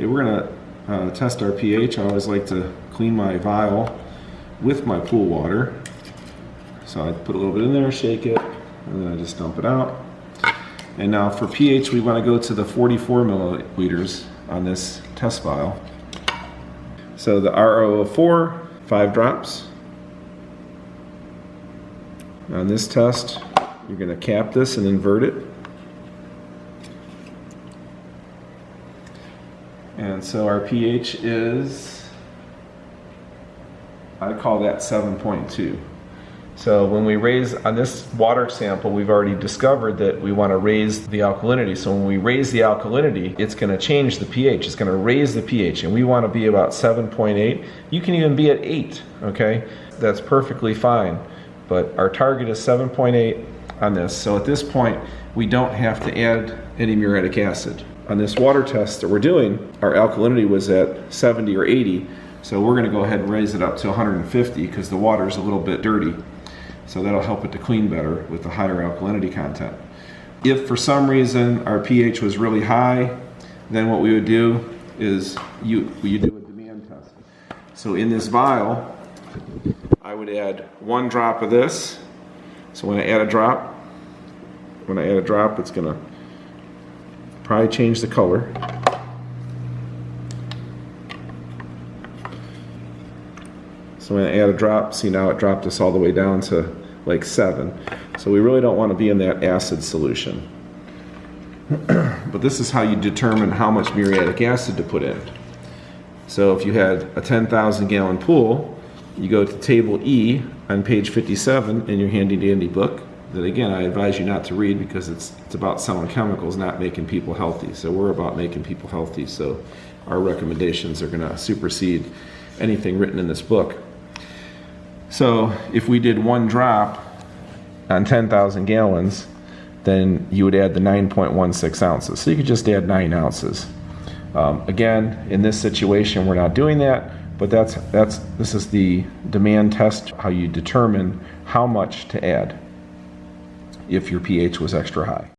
Okay, we're gonna test our pH. I always like to clean my vial with my pool water. So I put a little bit in there, shake it, and then I just dump it out. And now for pH, we want to go to the 44 milliliters on this test vial. So the RO of 4, 5 drops. On this test, you're going to cap this and invert it. And so our pH is, I call that 7.2. So when we raise, on this water sample, we've already discovered that we want to raise the alkalinity. So when we raise the alkalinity, it's going to change the pH. It's going to raise the pH, and we want to be about 7.8. You can even be at 8, okay? That's perfectly fine. But our target is 7.8 on this. So at this point, we don't have to add any muriatic acid. On this water test that we're doing, our alkalinity was at 70 or 80. So we're going to go ahead and raise it up to 150 because the water is a little bit dirty. So that'll help it to clean better with the higher alkalinity content. If for some reason our pH was really high, then what we would do is you do a demand test. So in this vial, I would add 1 drop of this. So when I add a drop, it's gonna probably change the color. So when I add a drop, see now it dropped us all the way down to like 7. So we really don't want to be in that acid solution. But this is how you determine how much muriatic acid to put in. So if you had a 10,000 gallon pool, you go to table E on page 57 in your handy dandy book that, again, I advise you not to read because it's about selling chemicals, not making people healthy. So we're about making people healthy. So our recommendations are going to supersede anything written in this book. So if we did 1 drop on 10,000 gallons, then you would add the 9.16 ounces. So you could just add 9 ounces. Again, in this situation, we're not doing that, but this is the demand test, how you determine how much to add if your pH was extra high.